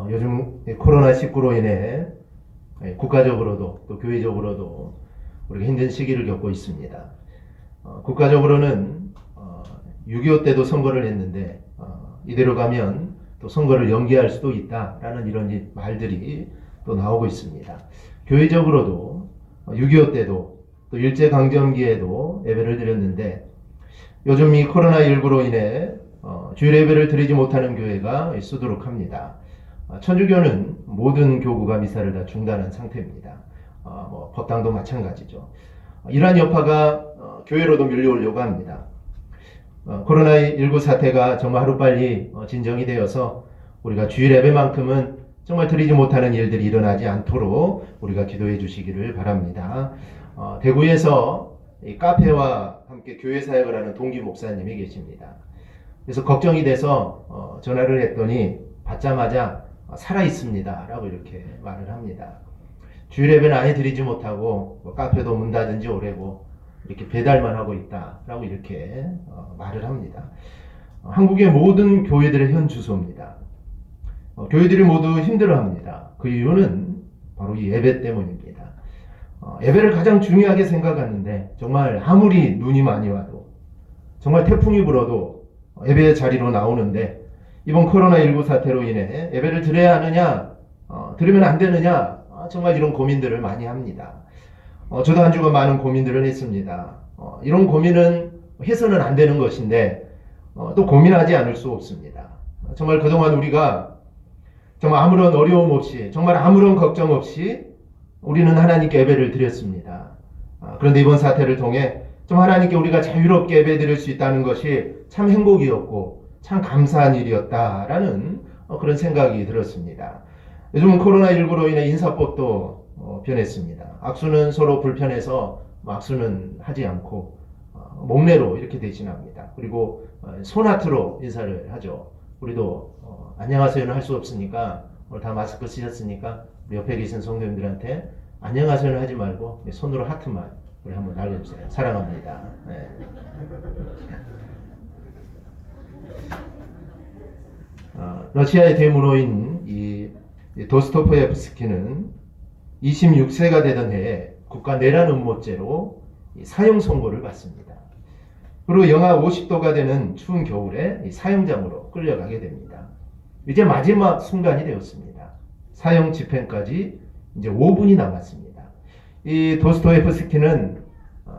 요즘 코로나19로 인해 국가적으로도 또 교회적으로도 우리가 힘든 시기를 겪고 있습니다. 국가적으로는 6.25 때도 선거를 했는데 이대로 가면 또 선거를 연기할 수도 있다라는 이런 말들이 또 나오고 있습니다. 교회적으로도 6.25 때도 또 일제강점기에도 예배를 드렸는데 요즘 이 코로나19로 인해 주일 예배를 드리지 못하는 교회가 수두룩합니다. 천주교는 모든 교구가 미사를 다 중단한 상태입니다. 법당도 마찬가지죠. 이러한 여파가 교회로도 밀려오려고 합니다. 코로나19 사태가 정말 하루빨리 진정이 되어서 우리가 주일 예배만큼은 정말 드리지 못하는 일들이 일어나지 않도록 우리가 기도해 주시기를 바랍니다. 대구에서 이 카페와 함께 교회 사역을 하는 동기 목사님이 계십니다. 그래서 걱정이 돼서 전화를 했더니 받자마자 살아 있습니다 라고 이렇게 말을 합니다. 주일 예배는 아예 드리지 못하고 카페도 문 닫은 지 오래고 이렇게 배달만 하고 있다 라고 이렇게 말을 합니다. 한국의 모든 교회들의 현 주소입니다. 교회들이 모두 힘들어합니다. 그 이유는 바로 이 예배 때문입니다. 예배를 가장 중요하게 생각하는데 정말 아무리 눈이 많이 와도 정말 태풍이 불어도 예배 자리로 나오는데 이번 코로나19 사태로 인해 예배를 드려야 하느냐 드리면 안 되느냐 정말 이런 고민들을 많이 합니다. 저도 한 주간 많은 고민들을 했습니다. 이런 고민은 해서는 안 되는 것인데 또 고민하지 않을 수 없습니다. 정말 그동안 우리가 정말 아무런 어려움 없이 정말 아무런 걱정 없이 우리는 하나님께 예배를 드렸습니다. 그런데 이번 사태를 통해 좀 하나님께 우리가 자유롭게 예배 드릴 수 있다는 것이 참 행복이었고 참 감사한 일이었다라는 그런 생각이 들었습니다. 요즘은 코로나19로 인해 인사법도 변했습니다. 악수는 서로 불편해서 악수는 하지 않고 목례로 이렇게 대신합니다. 그리고 손아트로 인사를 하죠. 우리도 안녕하세요는 할 수 없으니까 오늘 다 마스크 쓰셨으니까 우리 옆에 계신 성도님들한테 안녕하세요는 하지 말고 손으로 하트만 우리 한번 날려주세요. 사랑합니다. 네. 러시아의 대문호인 이 도스토프예프스키는 26세가 되던 해에 국가 내란 음모죄로 사형 선고를 받습니다. 그리고 영하 50도가 되는 추운 겨울에 사형장으로 끌려가게 됩니다. 이제 마지막 순간이 되었습니다. 사형 집행까지 이제 5분이 남았습니다. 이 도스토예프스키는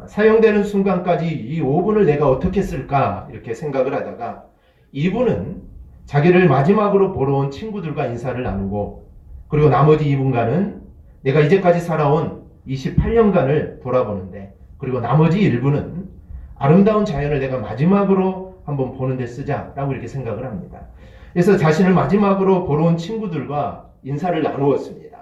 사형되는 순간까지 이 5분을 내가 어떻게 쓸까 이렇게 생각을 하다가 이분은 자기를 마지막으로 보러 온 친구들과 인사를 나누고 그리고 나머지 2분간은 내가 이제까지 살아온 28년간을 돌아보는데 그리고 나머지 1분은 아름다운 자연을 내가 마지막으로 한번 보는 데 쓰자라고 이렇게 생각을 합니다. 그래서 자신을 마지막으로 보러 온 친구들과 인사를 나누었습니다.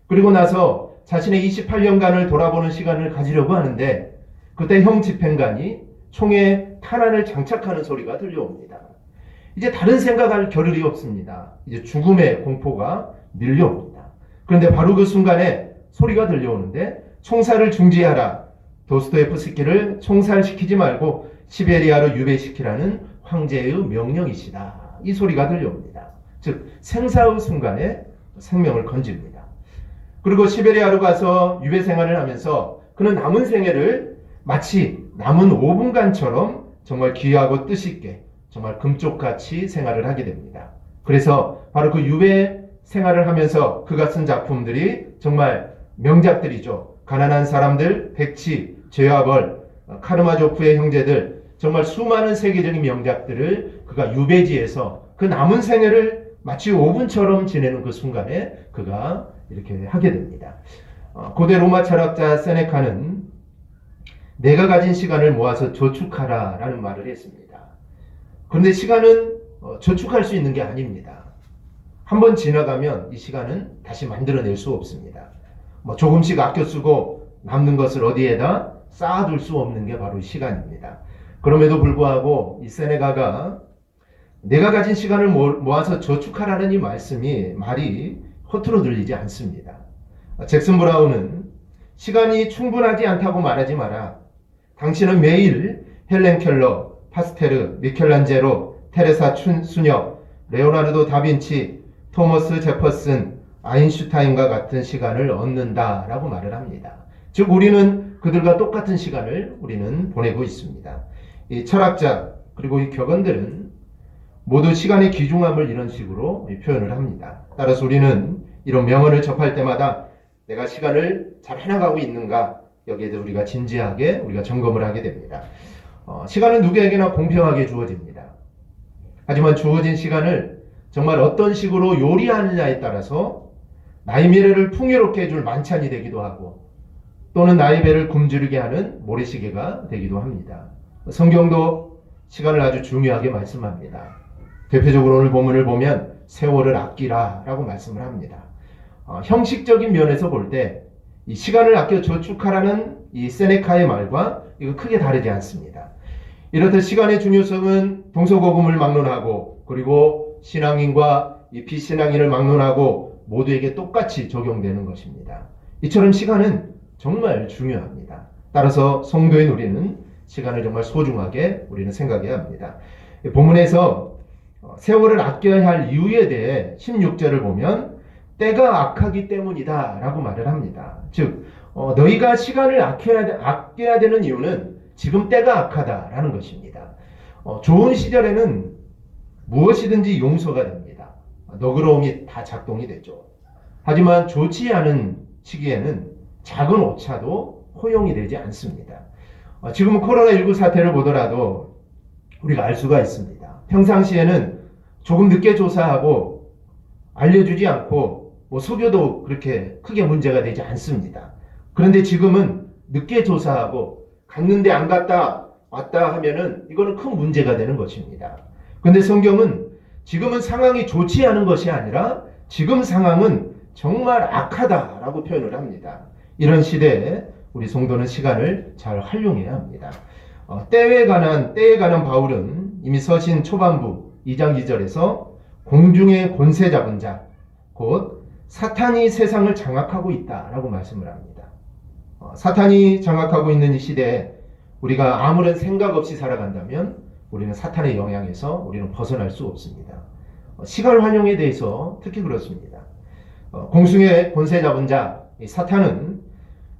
그리고 나서 자신의 28년간을 돌아보는 시간을 가지려고 하는데 그때 형 집행관이 총에 탄환을 장착하는 소리가 들려옵니다. 이제 다른 생각할 겨를이 없습니다. 이제 죽음의 공포가 밀려옵니다. 그런데 바로 그 순간에 소리가 들려오는데 총살을 중지하라. 도스토예프스키를 총살시키지 말고 시베리아로 유배시키라는 황제의 명령이시다. 이 소리가 들려옵니다. 즉 생사의 순간에 생명을 건집니다. 그리고 시베리아로 가서 유배 생활을 하면서 그는 남은 생애를 마치 남은 5분간처럼 정말 귀하고 뜻있게 정말 금쪽같이 생활을 하게 됩니다. 그래서 바로 그 유배 생활을 하면서 그가 쓴 작품들이 정말 명작들이죠. 가난한 사람들, 백치, 죄와 벌, 카르마조프의 형제들 정말 수많은 세계적인 명작들을 그가 유배지에서 그 남은 생애를 마치 5분처럼 지내는 그 순간에 그가 이렇게 하게 됩니다. 고대 로마 철학자 세네카는 내가 가진 시간을 모아서 저축하라 라는 말을 했습니다. 그런데 시간은 저축할 수 있는 게 아닙니다. 한번 지나가면 이 시간은 다시 만들어낼 수 없습니다. 조금씩 아껴 쓰고 남는 것을 어디에다 쌓아둘 수 없는 게 바로 시간입니다. 그럼에도 불구하고 이 세네가가 내가 가진 시간을 모아서 저축하라는 이 말이 허투루 들리지 않습니다. 잭슨 브라운은 시간이 충분하지 않다고 말하지 마라. 당신은 매일 헬렌 켈러, 파스테르, 미켈란젤로, 테레사 수녀, 레오나르도 다빈치, 토머스 제퍼슨, 아인슈타인과 같은 시간을 얻는다라고 말을 합니다. 즉 우리는 그들과 똑같은 시간을 우리는 보내고 있습니다. 이 철학자 그리고 이 격언들은 모두 시간의 귀중함을 이런 식으로 표현을 합니다. 따라서 우리는 이런 명언을 접할 때마다 내가 시간을 잘 해나가고 있는가, 여기에 대해 우리가 진지하게 우리가 점검을 하게 됩니다. 시간은 누구에게나 공평하게 주어집니다. 하지만 주어진 시간을 정말 어떤 식으로 요리하느냐에 따라서 나의 미래를 풍요롭게 해줄 만찬이 되기도 하고, 또는 나의 배를 굶주리게 하는 모래시계가 되기도 합니다. 성경도 시간을 아주 중요하게 말씀합니다. 대표적으로 오늘 본문을 보면 세월을 아끼라 라고 말씀을 합니다. 형식적인 면에서 볼 때 이 시간을 아껴 저축하라는 이 세네카의 말과 이거 크게 다르지 않습니다. 이렇듯 시간의 중요성은 동서고금을 막론하고, 그리고 신앙인과 이 비신앙인을 막론하고 모두에게 똑같이 적용되는 것입니다. 이처럼 시간은 정말 중요합니다. 따라서 성도인 우리는 시간을 정말 소중하게 우리는 생각해야 합니다. 본문에서 세월을 아껴야 할 이유에 대해 16절을 보면 때가 악하기 때문이다 라고 말을 합니다. 즉 너희가 시간을 아껴야 되는 이유는 지금 때가 악하다라는 것입니다. 좋은 시절에는 무엇이든지 용서가 됩니다. 너그러움이 다 작동이 되죠. 하지만 좋지 않은 시기에는 작은 오차도 허용이 되지 않습니다. 지금은 코로나19 사태를 보더라도 우리가 알 수가 있습니다. 평상시에는 조금 늦게 조사하고 알려주지 않고 속여도 그렇게 크게 문제가 되지 않습니다. 그런데 지금은 늦게 조사하고 갔는데 안 갔다 왔다 하면은 이거는 큰 문제가 되는 것입니다. 그런데 성경은 지금은 상황이 좋지 않은 것이 아니라 지금 상황은 정말 악하다라고 표현을 합니다. 이런 시대에 우리 성도는 시간을 잘 활용해야 합니다. 때에 관한 바울은 이미 서신 초반부 2장 2절에서 공중의 권세 잡은 자, 곧 사탄이 세상을 장악하고 있다라고 말씀을 합니다. 사탄이 장악하고 있는 이 시대에 우리가 아무런 생각 없이 살아간다면 우리는 사탄의 영향에서 우리는 벗어날 수 없습니다. 시간 활용에 대해서 특히 그렇습니다. 공중의 권세 잡은 자, 사탄은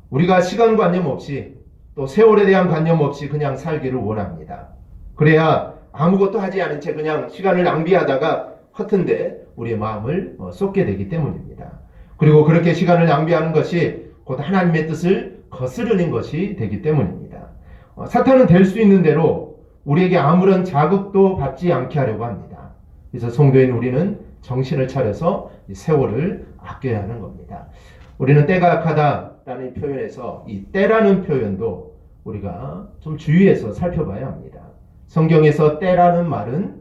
우리가 시간관념 없이 또 세월에 대한 관념 없이 그냥 살기를 원합니다. 그래야 아무것도 하지 않은 채 그냥 시간을 낭비하다가 허튼데 우리의 마음을 쏟게 되기 때문입니다. 그리고 그렇게 시간을 낭비하는 것이 곧 하나님의 뜻을 거스르는 것이 되기 때문입니다. 사탄은 될 수 있는 대로 우리에게 아무런 자극도 받지 않게 하려고 합니다. 그래서 성도인 우리는 정신을 차려서 이 세월을 아껴야 하는 겁니다. 우리는 때가 악하다라는 표현에서 이 때라는 표현도 우리가 좀 주의해서 살펴봐야 합니다. 성경에서 때라는 말은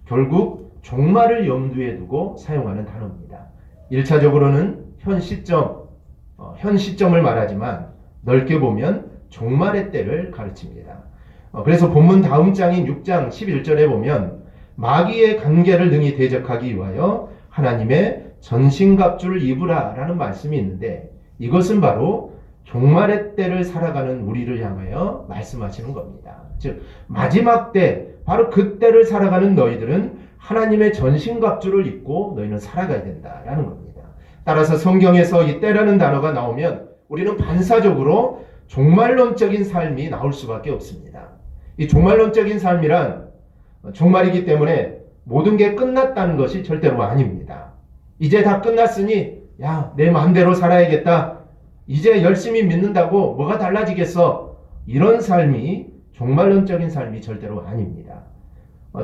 결국 종말을 염두에 두고 사용하는 단어입니다. 1차적으로는 현 시점을 말하지만 넓게 보면 종말의 때를 가르칩니다. 그래서 본문 다음 장인 6장 11절에 보면 마귀의 관계를 능히 대적하기 위하여 하나님의 전신갑주를 입으라 라는 말씀이 있는데, 이것은 바로 종말의 때를 살아가는 우리를 향하여 말씀하시는 겁니다. 즉 마지막 때, 바로 그 때를 살아가는 너희들은 하나님의 전신갑주를 입고 너희는 살아가야 된다라는 겁니다. 따라서 성경에서 이 때라는 단어가 나오면 우리는 반사적으로 종말론적인 삶이 나올 수밖에 없습니다. 이 종말론적인 삶이란 종말이기 때문에 모든 게 끝났다는 것이 절대로 아닙니다. 이제 다 끝났으니 내 마음대로 살아야겠다, 이제 열심히 믿는다고 뭐가 달라지겠어, 이런 삶이 종말론적인 삶이 절대로 아닙니다.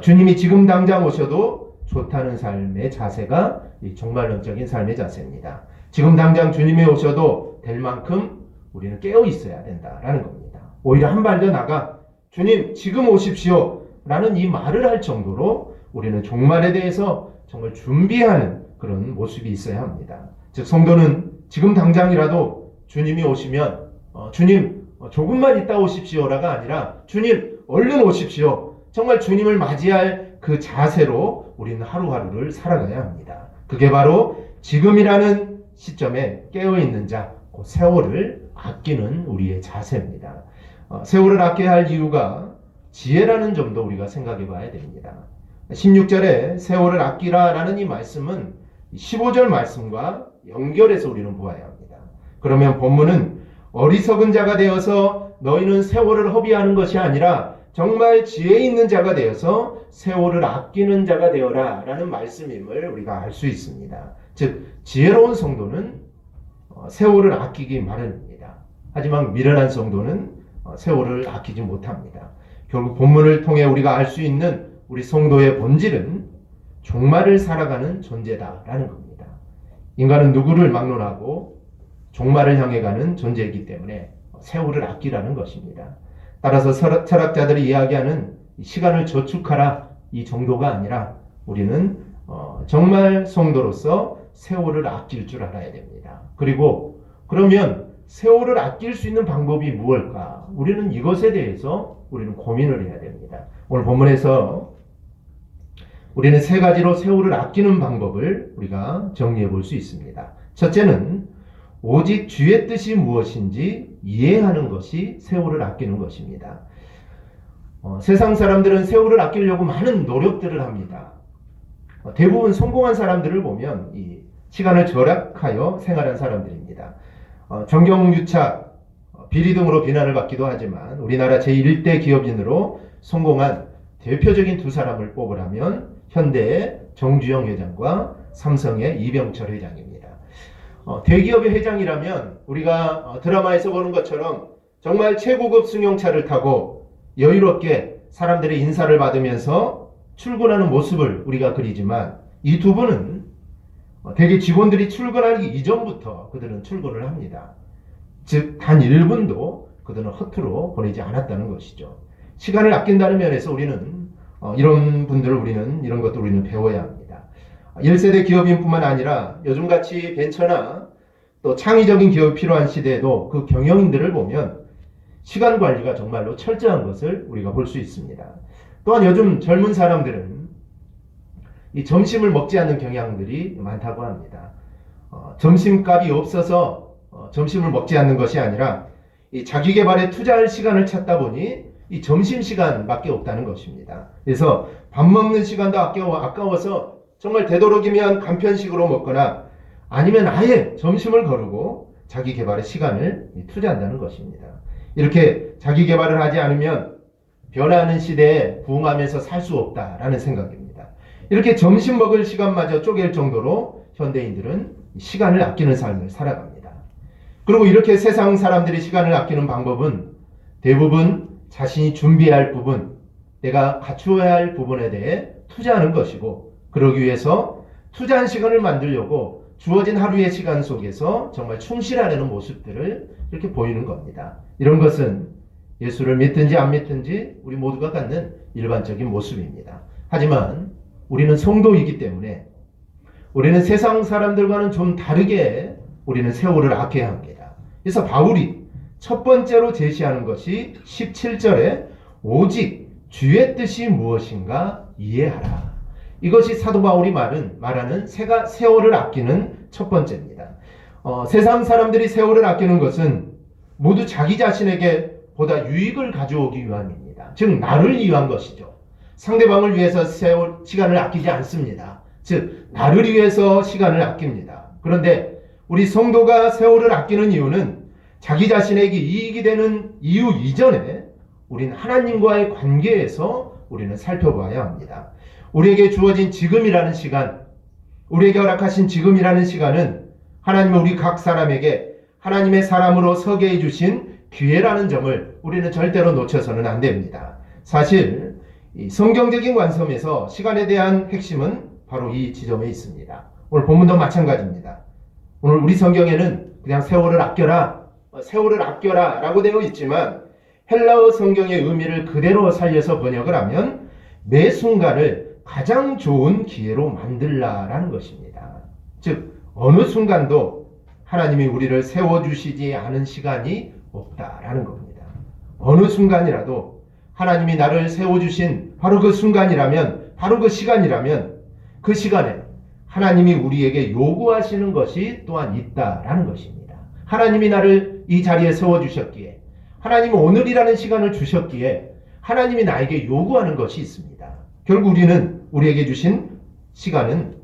주님이 지금 당장 오셔도 좋다는 삶의 자세가 이 종말론적인 삶의 자세입니다. 지금 당장 주님이 오셔도 될 만큼 우리는 깨어 있어야 된다라는 겁니다. 오히려 한 발 더 나가 주님 지금 오십시오 라는 이 말을 할 정도로 우리는 종말에 대해서 정말 준비하는 그런 모습이 있어야 합니다. 즉 성도는 지금 당장이라도 주님이 오시면 주님 조금만 있다 오십시오라가 아니라 주님 얼른 오십시오, 정말 주님을 맞이할 그 자세로 우리는 하루하루를 살아가야 합니다. 그게 바로 지금이라는 시점에 깨어있는 자, 그 세월을 아끼는 우리의 자세입니다. 세월을 아껴야 할 이유가 지혜라는 점도 우리가 생각해 봐야 됩니다. 16절에 세월을 아끼라라는 이 말씀은 15절 말씀과 연결해서 우리는 보아야 합니다. 그러면 본문은 어리석은 자가 되어서 너희는 세월을 허비하는 것이 아니라 정말 지혜 있는 자가 되어서 세월을 아끼는 자가 되어라 라는 말씀임을 우리가 알 수 있습니다. 즉 지혜로운 성도는 세월을 아끼기 마련입니다. 하지만 미련한 성도는 세월을 아끼지 못합니다. 결국 본문을 통해 우리가 알 수 있는 우리 성도의 본질은 종말을 살아가는 존재다라는 겁니다. 인간은 누구를 막론하고 종말을 향해 가는 존재이기 때문에 세월을 아끼라는 것입니다. 따라서 철학자들이 이야기하는 시간을 저축하라 이 정도가 아니라 우리는 정말 성도로서 세월을 아낄 줄 알아야 됩니다. 그리고 그러면 세월을 아낄 수 있는 방법이 무엇일까? 우리는 이것에 대해서 우리는 고민을 해야 됩니다. 오늘 본문에서 우리는 세 가지로 세월을 아끼는 방법을 우리가 정리해 볼 수 있습니다. 첫째는 오직 주의 뜻이 무엇인지 이해하는 것이 세월을 아끼는 것입니다. 세상 사람들은 세월을 아끼려고 많은 노력들을 합니다. 대부분 성공한 사람들을 보면 이 시간을 절약하여 생활한 사람들입니다. 정경유착, 비리 등으로 비난을 받기도 하지만 우리나라 제1대 기업인으로 성공한 대표적인 두 사람을 뽑으라면 현대의 정주영 회장과 삼성의 이병철 회장입니다. 대기업의 회장이라면 우리가 드라마에서 보는 것처럼 정말 최고급 승용차를 타고 여유롭게 사람들의 인사를 받으면서 출근하는 모습을 우리가 그리지만 이 두 분은 대개 직원들이 출근하기 이전부터 그들은 출근을 합니다. 즉 단 1분도 그들은 허투루 보내지 않았다는 것이죠. 시간을 아낀다는 면에서 우리는 이런 것도 우리는 배워야 합니다. 1세대 기업인뿐만 아니라 요즘같이 벤처나 또 창의적인 기업이 필요한 시대에도 그 경영인들을 보면 시간 관리가 정말로 철저한 것을 우리가 볼 수 있습니다. 또한 요즘 젊은 사람들은 이 점심을 먹지 않는 경향들이 많다고 합니다. 점심값이 없어서 점심을 먹지 않는 것이 아니라 이 자기 개발에 투자할 시간을 찾다 보니 이 점심시간밖에 없다는 것입니다. 그래서 밥 먹는 시간도 아까워서 정말 되도록이면 간편식으로 먹거나 아니면 아예 점심을 거르고 자기 개발에 시간을 투자한다는 것입니다. 이렇게 자기 개발을 하지 않으면 변화하는 시대에 부응하면서 살 수 없다라는 생각입니다. 이렇게 점심 먹을 시간마저 쪼갤 정도로 현대인들은 시간을 아끼는 삶을 살아갑니다. 그리고 이렇게 세상 사람들이 시간을 아끼는 방법은 대부분 자신이 준비해야 할 부분, 내가 갖추어야 할 부분에 대해 투자하는 것이고 그러기 위해서 투자한 시간을 만들려고 주어진 하루의 시간 속에서 정말 충실하려는 모습들을 이렇게 보이는 겁니다. 이런 것은 예수를 믿든지 안 믿든지 우리 모두가 갖는 일반적인 모습입니다. 하지만 우리는 성도이기 때문에 우리는 세상 사람들과는 좀 다르게 우리는 세월을 아껴야 합니다. 그래서 바울이 첫 번째로 제시하는 것이 17절에 오직 주의 뜻이 무엇인가 이해하라. 이것이 사도 바울이 말하는 세월을 아끼는 첫 번째입니다. 세상 사람들이 세월을 아끼는 것은 모두 자기 자신에게 보다 유익을 가져오기 위함입니다. 즉 나를 위한 것이죠. 상대방을 위해서 시간을 아끼지 않습니다. 즉 나를 위해서 시간을 아낍니다. 그런데 우리 성도가 세월을 아끼는 이유는 자기 자신에게 이익이 되는 이유 이전에 우리는 하나님과의 관계에서 우리는 살펴봐야 합니다. 우리에게 주어진 지금이라는 시간, 우리에게 허락하신 지금이라는 시간은 하나님은 우리 각 사람에게 하나님의 사람으로 서게 해주신 기회라는 점을 우리는 절대로 놓쳐서는 안 됩니다. 사실 이 성경적인 관점에서 시간에 대한 핵심은 바로 이 지점에 있습니다. 오늘 본문도 마찬가지입니다. 오늘 우리 성경에는 그냥 세월을 아껴라 라고 되어 있지만 헬라어 성경의 의미를 그대로 살려서 번역을 하면 매 순간을 가장 좋은 기회로 만들라라는 것입니다. 즉 어느 순간도 하나님이 우리를 세워주시지 않은 시간이 없다라는 겁니다. 어느 순간이라도 하나님이 나를 세워주신 바로 그 순간이라면, 바로 그 시간이라면 그 시간에 하나님이 우리에게 요구하시는 것이 또한 있다라는 것입니다. 하나님이 나를 이 자리에 세워주셨기에, 하나님은 오늘이라는 시간을 주셨기에 하나님이 나에게 요구하는 것이 있습니다. 결국 우리는 우리에게 주신 시간은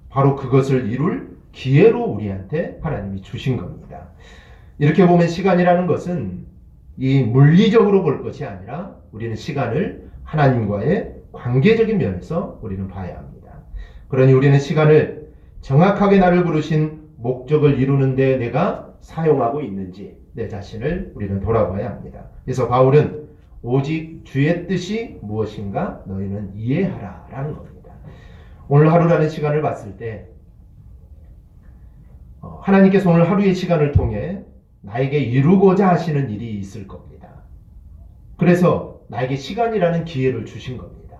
바로 그것을 이룰 기회로 우리한테 하나님이 주신 겁니다. 이렇게 보면 시간이라는 것은 이 물리적으로 볼 것이 아니라 우리는 시간을 하나님과의 관계적인 면에서 우리는 봐야 합니다. 그러니 우리는 시간을 정확하게 나를 부르신 목적을 이루는데 내가 사용하고 있는지 내 자신을 우리는 돌아봐야 합니다. 그래서 바울은 오직 주의 뜻이 무엇인가 너희는 이해하라 라는 겁니다. 오늘 하루라는 시간을 봤을 때 하나님께서 오늘 하루의 시간을 통해 나에게 이루고자 하시는 일이 있을 겁니다. 그래서 나에게 시간이라는 기회를 주신 겁니다.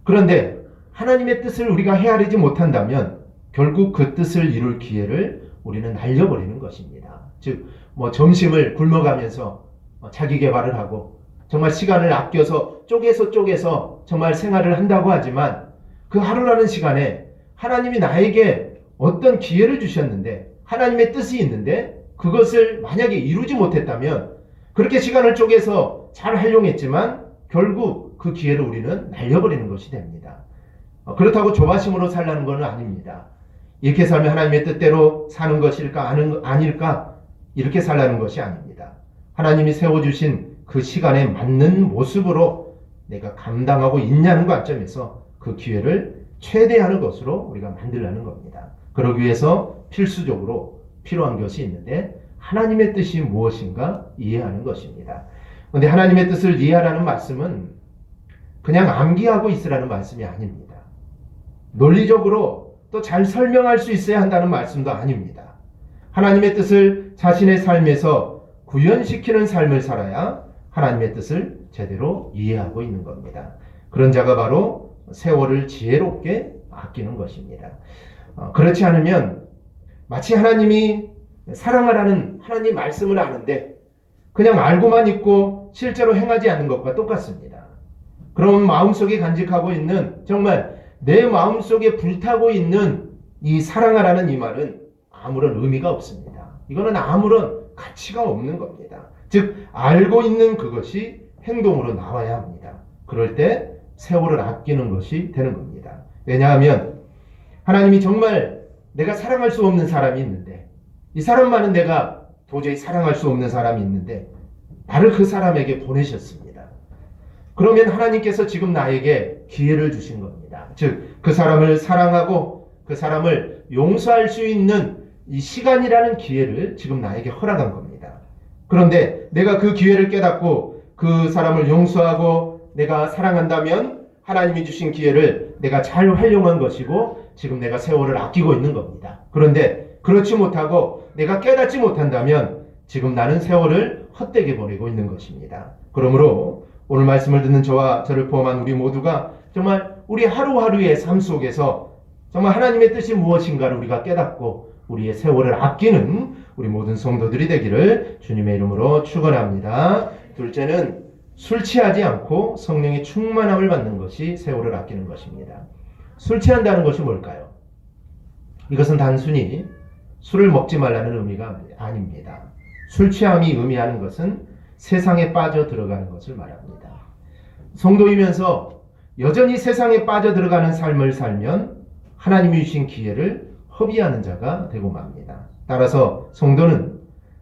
그런데 하나님의 뜻을 우리가 헤아리지 못한다면 결국 그 뜻을 이룰 기회를 우리는 날려버리는 것입니다. 즉, 점심을 굶어가면서 자기 개발을 하고 정말 시간을 아껴서 쪼개서 정말 생활을 한다고 하지만 그 하루라는 시간에 하나님이 나에게 어떤 기회를 주셨는데 하나님의 뜻이 있는데 그것을 만약에 이루지 못했다면 그렇게 시간을 쪼개서 잘 활용했지만 결국 그 기회를 우리는 날려버리는 것이 됩니다. 그렇다고 조바심으로 살라는 것은 아닙니다. 이렇게 살면 하나님의 뜻대로 사는 것일까 아닐까 이렇게 살라는 것이 아닙니다. 하나님이 세워주신 그 시간에 맞는 모습으로 내가 감당하고 있냐는 관점에서 그 기회를 최대한의 것으로 우리가 만들라는 겁니다. 그러기 위해서 필수적으로 필요한 것이 있는데 하나님의 뜻이 무엇인가 이해하는 것입니다. 그런데 하나님의 뜻을 이해하라는 말씀은 그냥 암기하고 있으라는 말씀이 아닙니다. 논리적으로 또 잘 설명할 수 있어야 한다는 말씀도 아닙니다. 하나님의 뜻을 자신의 삶에서 구현시키는 삶을 살아야 하나님의 뜻을 제대로 이해하고 있는 겁니다. 그런 자가 바로 세월을 지혜롭게 아끼는 것입니다. 그렇지 않으면 마치 하나님이 사랑하라는 하나님 말씀을 아는데 그냥 알고만 있고 실제로 행하지 않는 것과 똑같습니다. 그럼 마음속에 간직하고 있는 정말 내 마음속에 불타고 있는 이 사랑하라는 이 말은 아무런 의미가 없습니다. 이거는 아무런 가치가 없는 겁니다. 즉 알고 있는 그것이 행동으로 나와야 합니다. 그럴 때 세월을 아끼는 것이 되는 겁니다. 왜냐하면 하나님이 정말 내가 사랑할 수 없는 사람이 있는데 이 사람만은 내가 도저히 사랑할 수 없는 사람이 있는데 나를 그 사람에게 보내셨습니다. 그러면 하나님께서 지금 나에게 기회를 주신 겁니다. 즉 그 사람을 사랑하고 그 사람을 용서할 수 있는 이 시간이라는 기회를 지금 나에게 허락한 겁니다. 그런데 내가 그 기회를 깨닫고 그 사람을 용서하고 내가 사랑한다면 하나님이 주신 기회를 내가 잘 활용한 것이고 지금 내가 세월을 아끼고 있는 겁니다. 그런데 그렇지 못하고 내가 깨닫지 못한다면 지금 나는 세월을 헛되게 보내고 있는 것입니다. 그러므로 오늘 말씀을 듣는 저와 저를 포함한 우리 모두가 정말 우리 하루하루의 삶 속에서 정말 하나님의 뜻이 무엇인가를 우리가 깨닫고 우리의 세월을 아끼는 우리 모든 성도들이 되기를 주님의 이름으로 축원합니다. 둘째는 술 취하지 않고 성령의 충만함을 받는 것이 세월을 아끼는 것입니다. 술 취한다는 것이 뭘까요? 이것은 단순히 술을 먹지 말라는 의미가 아닙니다. 술 취함이 의미하는 것은 세상에 빠져 들어가는 것을 말합니다. 성도이면서 여전히 세상에 빠져 들어가는 삶을 살면 하나님이 주신 기회를 허비하는 자가 되고 맙니다. 따라서 성도는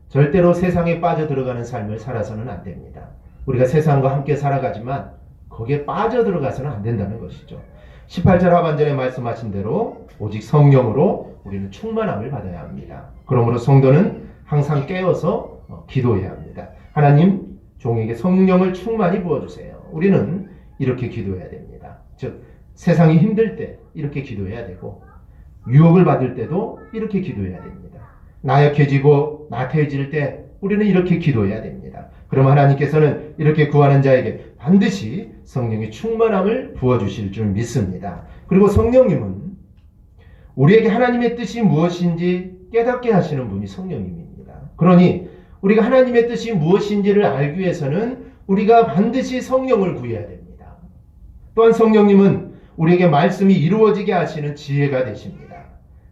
절대로 세상에 빠져 들어가는 삶을 살아서는 안 됩니다. 우리가 세상과 함께 살아가지만 거기에 빠져 들어가서는 안 된다는 것이죠. 18절 하반절에 말씀하신 대로 오직 성령으로 우리는 충만함을 받아야 합니다. 그러므로 성도는 항상 깨어서 기도해야 합니다. 하나님, 종에게 성령을 충만히 부어주세요. 우리는 이렇게 기도해야 됩니다. 즉 세상이 힘들 때 이렇게 기도해야 되고 유혹을 받을 때도 이렇게 기도해야 됩니다. 나약해지고 나태해질 때 우리는 이렇게 기도해야 됩니다. 그러면 하나님께서는 이렇게 구하는 자에게 반드시 성령의 충만함을 부어주실 줄 믿습니다. 그리고 성령님은 우리에게 하나님의 뜻이 무엇인지 깨닫게 하시는 분이 성령님입니다. 그러니 우리가 하나님의 뜻이 무엇인지를 알기 위해서는 우리가 반드시 성령을 구해야 됩니다. 또한 성령님은 우리에게 말씀이 이루어지게 하시는 지혜가 되십니다.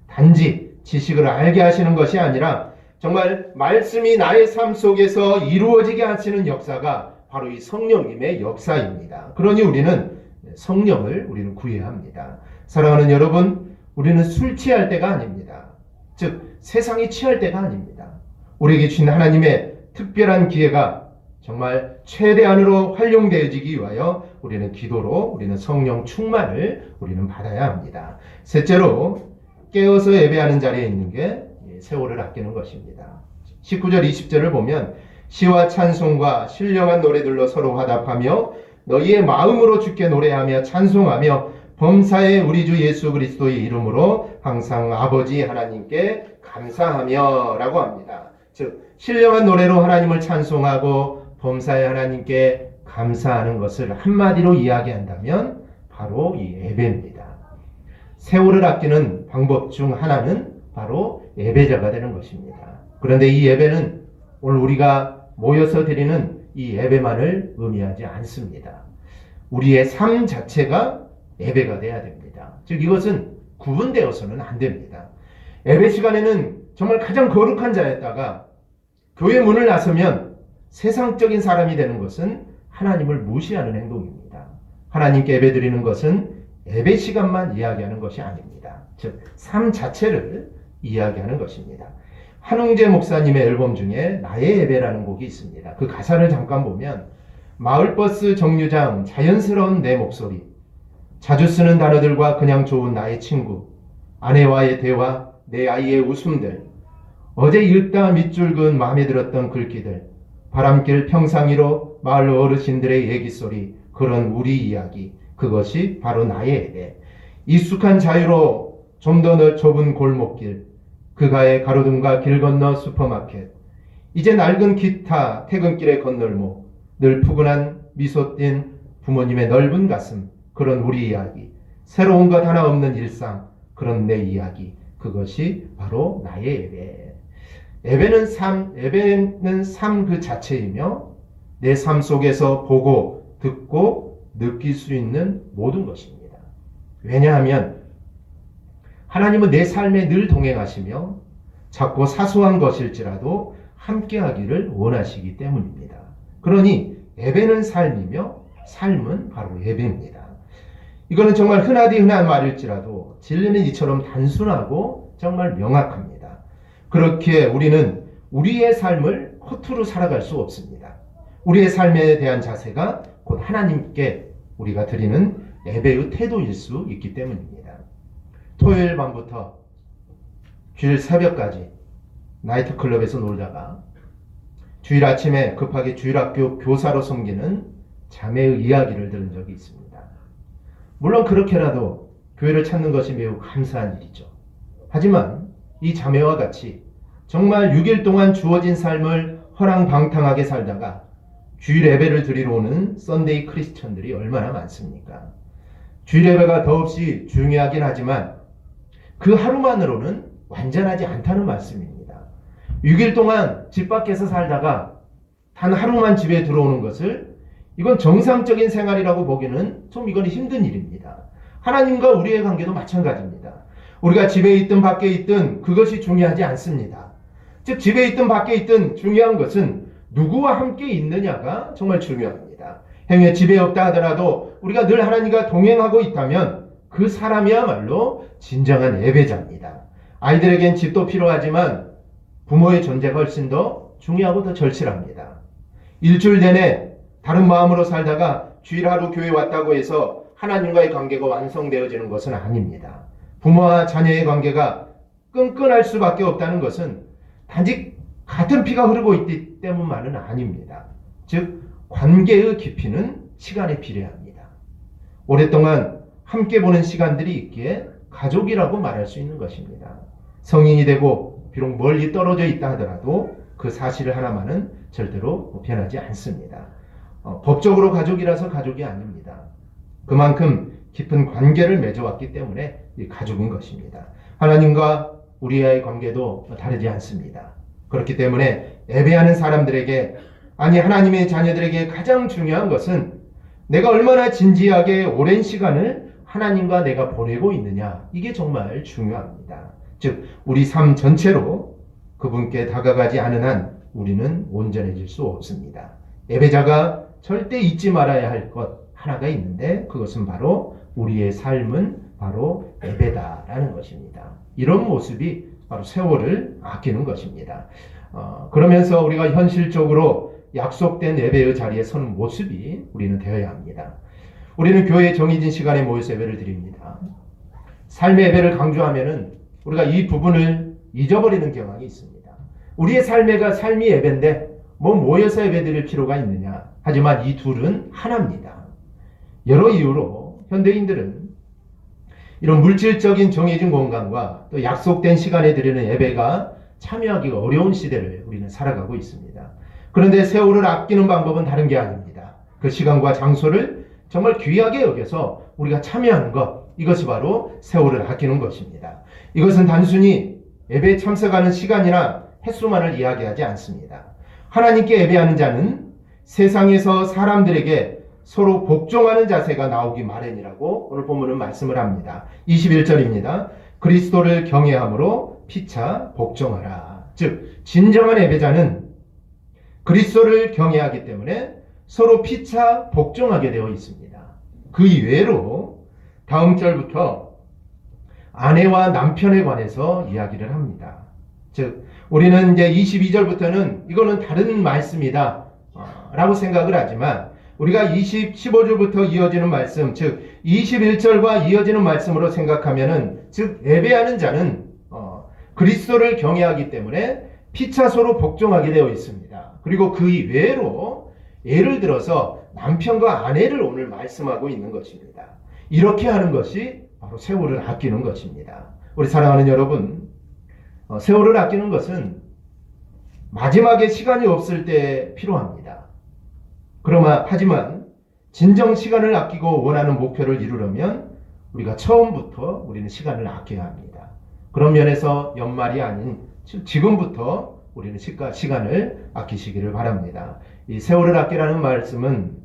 단지 지식을 알게 하시는 것이 아니라 정말 말씀이 나의 삶 속에서 이루어지게 하시는 역사가 바로 이 성령님의 역사입니다. 그러니 우리는 성령을 구해야 합니다. 사랑하는 여러분, 우리는 술 취할 때가 아닙니다. 즉 세상이 취할 때가 아닙니다. 우리에게 주신 하나님의 특별한 기회가 정말 최대한으로 활용되어지기 위하여 우리는 기도로 우리는 성령 충만을 우리는 받아야 합니다. 셋째로 깨어서 예배하는 자리에 있는 게 세월을 아끼는 것입니다. 19절 20절을 보면 시와 찬송과 신령한 노래들로 서로 화답하며 너희의 마음으로 주께 노래하며 찬송하며 범사의 우리 주 예수 그리스도의 이름으로 항상 아버지 하나님께 감사하며 라고 합니다. 즉 신령한 노래로 하나님을 찬송하고 범사의 하나님께 감사하는 것을 한마디로 이야기한다면 바로 이 예배입니다. 세월을 아끼는 방법 중 하나는 바로 예배자가 되는 것입니다. 그런데 이 예배는 오늘 우리가 모여서 드리는 이 예배만을 의미하지 않습니다. 우리의 삶 자체가 예배가 돼야 됩니다. 즉 이것은 구분되어서는 안 됩니다. 예배 시간에는 정말 가장 거룩한 자였다가 교회 문을 나서면 세상적인 사람이 되는 것은 하나님을 무시하는 행동입니다. 하나님께 예배 드리는 것은 예배 시간만 이야기하는 것이 아닙니다. 즉 삶 자체를 이야기하는 것입니다. 한웅재 목사님의 앨범 중에 나의 예배라는 곡이 있습니다. 그 가사를 잠깐 보면 마을버스 정류장 자연스러운 내 목소리, 자주 쓰는 단어들과 그냥 좋은 나의 친구, 아내와의 대화, 내 아이의 웃음들, 어제 읽다 밑줄 그은 마음에 들었던 글귀들, 바람길 평상이로 마을 어르신들의 얘기소리, 그런 우리 이야기, 그것이 바로 나의 예배. 익숙한 자유로 좀 더 좁은 골목길, 그가의 가로등과 길 건너 슈퍼마켓, 이제 낡은 기타 퇴근길의 건널목, 늘 푸근한 미소 띤 부모님의 넓은 가슴, 그런 우리 이야기, 새로운 것 하나 없는 일상, 그런 내 이야기, 그것이 바로 나의 예배. 예배는 삶 그 자체이며 내 삶 속에서 보고 듣고 느낄 수 있는 모든 것입니다. 왜냐하면 하나님은 내 삶에 늘 동행하시며 작고 사소한 것일지라도 함께하기를 원하시기 때문입니다. 그러니 예배는 삶이며 삶은 바로 예배입니다. 이거는 정말 흔한 말일지라도 진리는 이처럼 단순하고 정말 명확합니다. 그렇게 우리는 우리의 삶을 허투루 살아갈 수 없습니다. 우리의 삶에 대한 자세가 곧 하나님께 우리가 드리는 예배의 태도일 수 있기 때문입니다. 토요일 밤부터 주일 새벽까지 나이트클럽에서 놀다가 주일 아침에 급하게 주일학교 교사로 섬기는 자매의 이야기를 들은 적이 있습니다. 물론 그렇게라도 교회를 찾는 것이 매우 감사한 일이죠. 하지만 이 자매와 같이 정말 6일 동안 주어진 삶을 허랑방탕하게 살다가 주일 예배를 드리러 오는 썬데이 크리스천들이 얼마나 많습니까? 주일 예배가 더없이 중요하긴 하지만 그 하루만으로는 완전하지 않다는 말씀입니다. 6일 동안 집 밖에서 살다가 단 하루만 집에 들어오는 것을 이건 정상적인 생활이라고 보기는 좀 이건 힘든 일입니다. 하나님과 우리의 관계도 마찬가지입니다. 우리가 집에 있든 밖에 있든 그것이 중요하지 않습니다. 즉 집에 있든 밖에 있든 중요한 것은 누구와 함께 있느냐가 정말 중요합니다. 행여 집에 없다 하더라도 우리가 늘 하나님과 동행하고 있다면 그 사람이야말로 진정한 예배자입니다. 아이들에겐 집도 필요하지만 부모의 존재가 훨씬 더 중요하고 더 절실합니다. 일주일 내내 다른 마음으로 살다가 주일 하루 교회 왔다고 해서 하나님과의 관계가 완성되어지는 것은 아닙니다. 부모와 자녀의 관계가 끈끈할 수밖에 없다는 것은 단지 같은 피가 흐르고 있기 때문만은 아닙니다. 즉 관계의 깊이는 시간에 비례합니다. 오랫동안 함께 보는 시간들이 있기에 가족이라고 말할 수 있는 것입니다. 성인이 되고 비록 멀리 떨어져 있다 하더라도 그 사실 하나만은 절대로 변하지 않습니다. 법적으로 가족이라서 가족이 아닙니다. 그만큼 깊은 관계를 맺어왔기 때문에 가족인 것입니다. 하나님과 우리의 관계도 다르지 않습니다. 그렇기 때문에 예배하는 사람들에게, 아니 하나님의 자녀들에게 가장 중요한 것은 내가 얼마나 진지하게 오랜 시간을 하나님과 내가 보내고 있느냐, 이게 정말 중요합니다. 즉 우리 삶 전체로 그분께 다가가지 않은 한 우리는 온전해질 수 없습니다. 예배자가 절대 잊지 말아야 할 것 하나가 있는데 그것은 바로 우리의 삶은 바로 예배다라는 것입니다. 이런 모습이 바로 세월을 아끼는 것입니다. 그러면서 우리가 현실적으로 약속된 예배의 자리에 서는 모습이 우리는 되어야 합니다. 우리는 교회에 정해진 시간에 모여서 예배를 드립니다. 삶의 예배를 강조하면은 우리가 이 부분을 잊어버리는 경향이 있습니다. 우리의 삶이 예배인데 모여서 예배 드릴 필요가 있느냐. 하지만 이 둘은 하나입니다. 여러 이유로 현대인들은 이런 물질적인 정해진 공간과 또 약속된 시간에 드리는 예배가 참여하기가 어려운 시대를 우리는 살아가고 있습니다. 그런데 세월을 아끼는 방법은 다른 게 아닙니다. 그 시간과 장소를 정말 귀하게 여겨서 우리가 참여하는 것, 이것이 바로 세월을 아끼는 것입니다. 이것은 단순히 예배에 참석하는 시간이나 횟수만을 이야기하지 않습니다. 하나님께 예배하는 자는 세상에서 사람들에게 서로 복종하는 자세가 나오기 마련이라고 오늘 본문은 말씀을 합니다. 21절입니다. 그리스도를 경외함으로 피차 복종하라. 즉 진정한 예배자는 그리스도를 경외하기 때문에 서로 피차 복종하게 되어 있습니다. 그 이외로 다음 절부터 아내와 남편에 관해서 이야기를 합니다. 즉 우리는 이제 22절부터는 이거는 다른 말씀이다 라고 생각을 하지만 우리가 15절부터 이어지는 말씀, 즉 21절과 이어지는 말씀으로 생각하면은 즉 예배하는 자는 그리스도를 경외하기 때문에 피차 서로 복종하게 되어 있습니다. 그리고 그 이외로 예를 들어서 남편과 아내를 오늘 말씀하고 있는 것입니다. 이렇게 하는 것이 바로 세월을 아끼는 것입니다. 우리 사랑하는 여러분, 세월을 아끼는 것은 마지막에 시간이 없을 때 필요합니다. 하지만 진정 시간을 아끼고 원하는 목표를 이루려면 우리가 처음부터 우리는 시간을 아껴야 합니다. 그런 면에서 연말이 아닌 지금부터 우리는 시간을 아끼시기를 바랍니다. 이 세월을 아끼라는 말씀은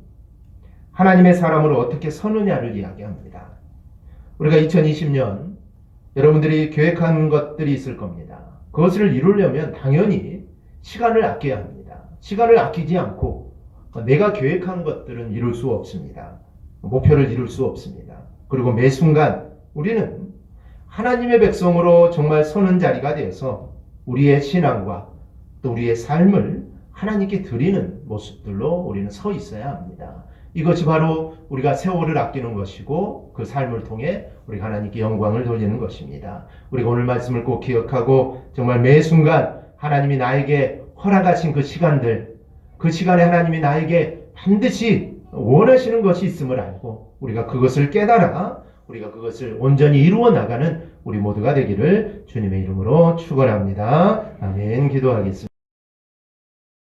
하나님의 사람으로 어떻게 서느냐를 이야기합니다. 우리가 2020년 여러분들이 계획한 것들이 있을 겁니다. 그것을 이루려면 당연히 시간을 아껴야 합니다. 시간을 아끼지 않고 내가 계획한 것들은 이룰 수 없습니다. 목표를 이룰 수 없습니다. 그리고 매 순간 우리는 하나님의 백성으로 정말 서는 자리가 되어서 우리의 신앙과 또 우리의 삶을 하나님께 드리는 모습들로 우리는 서 있어야 합니다. 이것이 바로 우리가 세월을 아끼는 것이고 그 삶을 통해 우리가 하나님께 영광을 돌리는 것입니다. 우리가 오늘 말씀을 꼭 기억하고 정말 매 순간 하나님이 나에게 허락하신 그 시간들, 그 시간에 하나님이 나에게 반드시 원하시는 것이 있음을 알고 우리가 그것을 깨달아 우리가 그것을 온전히 이루어 나가는 우리 모두가 되기를 주님의 이름으로 축원합니다. 아멘. 기도하겠습니다.